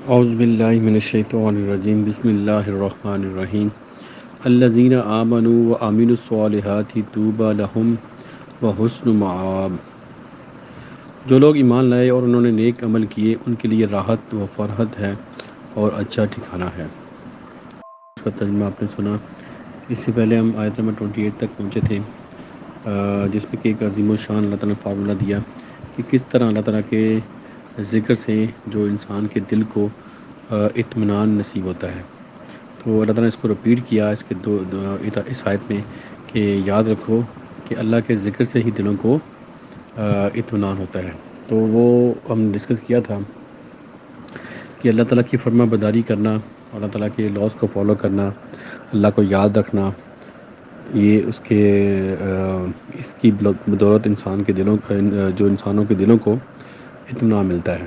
اعوذ باللہ من الشیطان الرجیم بسم اللہ الرحمن الرحیم الذین آمنوا وعملوا الصالحات طوبی لہم وحسن مآب۔ جو لوگ ایمان لائے اور انہوں نے نیک عمل کیے ان کے لیے راحت و فرحت ہے اور اچھا ٹھکانہ ہے۔ اس کا ترجمہ آپ نے سنا۔ اس سے پہلے ہم آیت نمبر 28 تک پہنچے تھے، جس میں کہ ایک عظیم الشان اللہ تعالیٰ نے فارمولہ دیا کہ کس طرح اللہ تعالیٰ کے ذکر سے جو انسان کے دل کو اطمینان نصیب ہوتا ہے۔ تو اللہ تعالیٰ نے اس کو رپیٹ کیا اس کے اس آیت میں کہ یاد رکھو کہ اللہ کے ذکر سے ہی دلوں کو اطمینان ہوتا ہے۔ تو وہ ہم ڈسکس کیا تھا کہ اللہ تعالیٰ کی فرما برداری کرنا، اللہ تعالیٰ کے لاز کو فالو کرنا، اللہ کو یاد رکھنا، یہ اس کی بدولت انسان کے دلوں جو انسانوں کے دلوں کو اطمینان ملتا ہے۔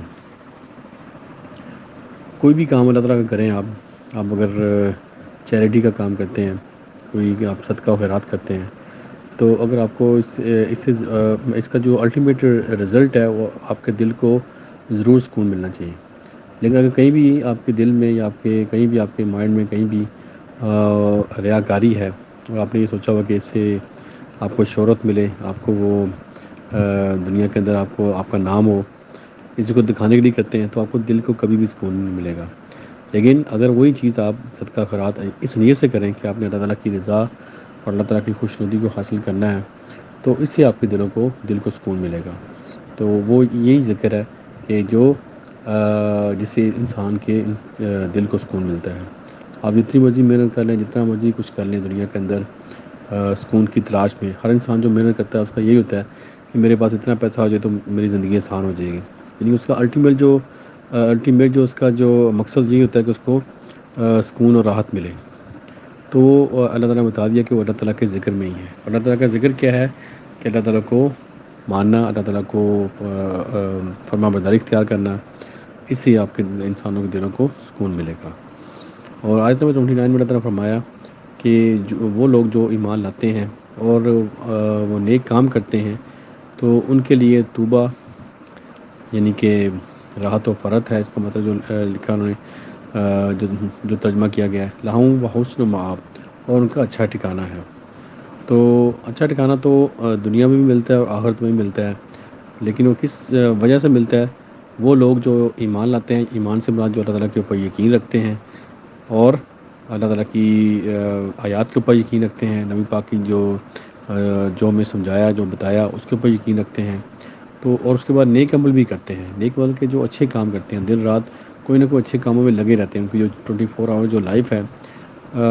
کوئی بھی کام اللہ تعالیٰ کا کریں، آپ اگر چیریٹی کا کام کرتے ہیں، کوئی آپ صدقہ و خیرات کرتے ہیں، تو اگر آپ کو اس کا جو الٹیمیٹ رزلٹ ہے وہ آپ کے دل کو ضرور سکون ملنا چاہیے۔ لیکن اگر کہیں بھی آپ کے دل میں یا کہیں بھی آپ کے مائنڈ میں کہیں بھی ریاکاری ہے اور آپ نے یہ سوچا ہوا کہ اس سے آپ کو شہرت ملے، آپ کو وہ دنیا کے اندر آپ کا نام ہو، کسی کو دکھانے کے لیے کرتے ہیں، تو آپ کو دل کو کبھی بھی سکون نہیں ملے گا۔ لیکن اگر وہی چیز آپ صدقہ خیرات اس نیت سے کریں کہ آپ نے اللہ تعالیٰ کی رضا اور اللہ تعالیٰ کی خوشنودی کو حاصل کرنا ہے، تو اس سے آپ کے دل کو سکون ملے گا۔ تو وہ یہی ذکر ہے کہ جو جس سے انسان کے دل کو سکون ملتا ہے۔ آپ جتنی مرضی محنت کر لیں، جتنا مرضی کچھ کر لیں دنیا کے اندر سکون کی تلاش میں، ہر انسان جو محنت کرتا ہے اس کا یہی ہوتا ہے کہ میرے پاس اتنا پیسہ ہو جائے تو میری زندگی آسان ہو جائے گی۔ یعنی اس کا الٹیمیٹ جو اس کا جو مقصد یہی ہوتا ہے کہ اس کو سکون اور راحت ملے۔ تو اللہ تعالیٰ نے بتا دیا کہ وہ اللہ تعالیٰ کے ذکر میں ہی ہے۔ اللہ تعالیٰ کا ذکر کیا ہے کہ اللہ تعالیٰ کو ماننا، اللہ تعالیٰ کو فرما برداری اختیار کرنا، اس سے آپ کے انسانوں کے دلوں کو سکون ملے گا۔ اور آیت نمبر 29 میں اللہ تعالیٰ نے فرمایا کہ وہ لوگ جو ایمان لاتے ہیں اور وہ نیک کام کرتے ہیں تو ان کے لیے طوبیٰ، یعنی کہ راحت و فرحت ہے، اس کا مطلب جو لکھا انہوں نے جو ترجمہ کیا گیا ہے، لہم و حسن مآب، اور ان کا اچھا ٹھکانہ ہے۔ تو اچھا ٹھکانہ تو دنیا میں بھی ملتا ہے اور آخرت میں بھی ملتا ہے، لیکن وہ کس وجہ سے ملتا ہے؟ وہ لوگ جو ایمان لاتے ہیں، ایمان سے مراد جو اللہ تعالیٰ کے اوپر یقین رکھتے ہیں اور اللہ تعالیٰ کی آیات کے اوپر یقین رکھتے ہیں، نبی پاک کی جو ہمیں سمجھایا، جو بتایا، اس کے اوپر یقین رکھتے ہیں، تو اور اس کے بعد نیک عمل بھی کرتے ہیں۔ نیک عمل کے جو اچھے کام کرتے ہیں، دن رات کوئی نہ کوئی اچھے کاموں میں لگے رہتے ہیں، ان کی جو 24 آور جو لائف ہے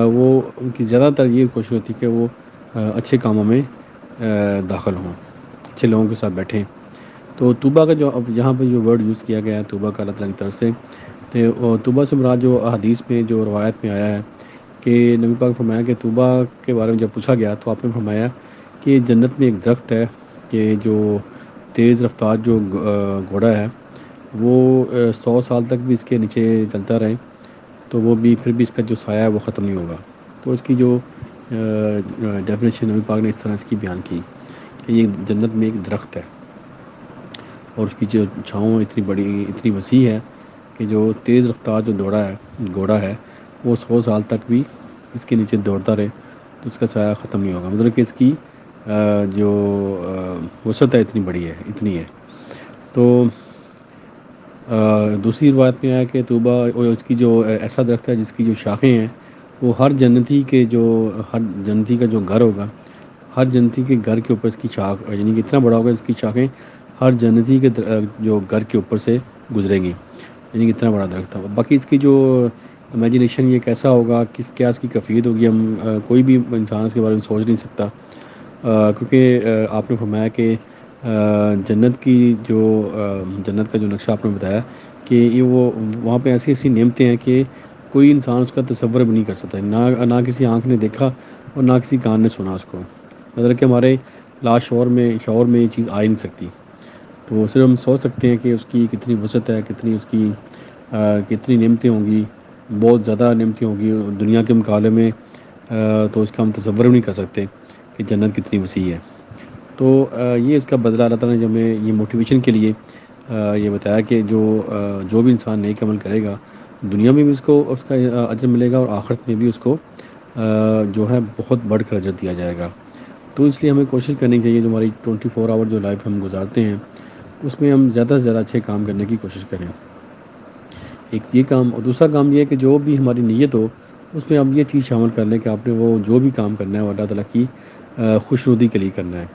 وہ ان کی زیادہ تر یہ کوشش ہوتی ہے کہ وہ اچھے کاموں میں داخل ہوں، اچھے لوگوں کے ساتھ بیٹھیں۔ تو طوبیٰ کا جو اب یہاں پہ جو ورڈ یوز کیا گیا ہے طوبیٰ کا اللہ تعالیٰ کی طرف سے، تو طوبیٰ سے مراد جو احادیث میں جو روایت میں آیا ہے کہ نبی پاک نے فرمایا کہ طوبیٰ کے بارے میں جب پوچھا گیا تو آپ نے فرمایا کہ جنت میں ایک درخت ہے کہ جو تیز رفتار جو گھوڑا ہے وہ 100 سال تک بھی اس کے نیچے چلتا رہے تو وہ بھی پھر بھی اس کا جو سایہ ہے وہ ختم نہیں ہوگا۔ تو اس کی جو ڈیفینیشن نبی پاک نے اس طرح اس کی بیان کی کہ یہ جنت میں ایک درخت ہے اور اس کی جو چھاؤں اتنی بڑی اتنی وسیع ہے کہ جو تیز رفتار جو گھوڑا ہے وہ 100 سال تک بھی اس کے نیچے دوڑتا رہے تو اس کا سایہ ختم نہیں ہوگا۔ مطلب کہ اس کی جو وسعت ہے اتنی ہے۔ تو دوسری روایت میں آیا کہ طوبیٰ اس کی جو ایسا درخت ہے جس کی جو شاخیں ہیں وہ ہر جنتی کا جو گھر ہوگا، ہر جنتی کے گھر کے اوپر اس کی شاخ، یعنی کہ اتنا بڑا ہوگا اس کی شاخیں ہر جنتی کے جو گھر کے اوپر سے گزریں گی، یعنی کہ اتنا بڑا درخت ہوگا۔ باقی اس کی جو امیجنیشن یہ کیسا ہوگا، کیا اس کی کیفیت ہوگی، ہم کوئی بھی انسان اس کے بارے میں سوچ نہیں سکتا، کیونکہ آپ نے فرمایا کہ جنت کا جو نقشہ آپ نے بتایا کہ یہ وہاں پہ ایسی ایسی نعمتیں ہیں کہ کوئی انسان اس کا تصور بھی نہیں کر سکتا، نہ کسی آنکھ نے دیکھا اور نہ کسی کان نے سنا اس کو، مطلب کہ ہمارے شعور میں یہ چیز آ ہی نہیں سکتی۔ تو صرف ہم سوچ سکتے ہیں کہ اس کی کتنی وسعت ہے، کتنی نعمتیں ہوں گی، بہت زیادہ نعمتیں ہوں گی دنیا کے مقابلے میں، تو اس کا ہم تصور بھی نہیں کر سکتے کہ جنت کتنی وسیع ہے۔ تو یہ اس کا بدلہ اللہ تعالیٰ نے جو ہمیں یہ موٹیویشن کے لیے یہ بتایا کہ جو بھی انسان نیک عمل کرے گا دنیا میں بھی اس کو اس کا اجر ملے گا، اور آخرت میں بھی اس کو جو ہے بہت بڑھ کر اجر دیا جائے گا۔ تو اس لیے ہمیں کوشش کرنی چاہیے جو ہماری 24 آور جو لائف ہم گزارتے ہیں اس میں ہم زیادہ سے زیادہ اچھے کام کرنے کی کوشش کریں۔ ایک یہ کام، اور دوسرا کام یہ ہے کہ جو بھی ہماری نیت ہو اس میں ہم یہ چیز شامل کر لیں کہ آپ نے وہ جو بھی کام کرنا ہے وہ اللہ تعالیٰ کی خوش نودی کے لیے کرنا ہے،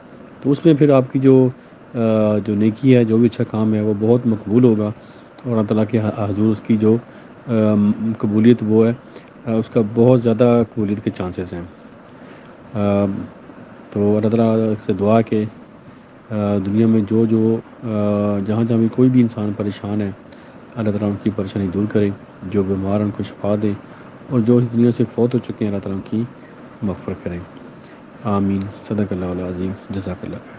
تو اس میں پھر آپ کی جو نیکی ہے، جو بھی اچھا کام ہے وہ بہت مقبول ہوگا، اور اللہ تعالیٰ کے حضور اس کی جو قبولیت وہ ہے اس کا بہت زیادہ قبولیت کے چانسز ہیں۔ آ، تو اللہ تعالیٰ سے دعا ہے کہ دنیا میں جہاں جہاں بھی کوئی بھی انسان پریشان ہے اللہ تعالیٰ ان کی پریشانی دور کرے، جو بیمار ہیں ان کو شفا دے، اور جو اس دنیا سے فوت ہو چکے ہیں اللہ تعالیٰ ان کی مغفرت کریں۔ آمین۔ صدق اللہ العظیم۔ جزاک اللہ خیر۔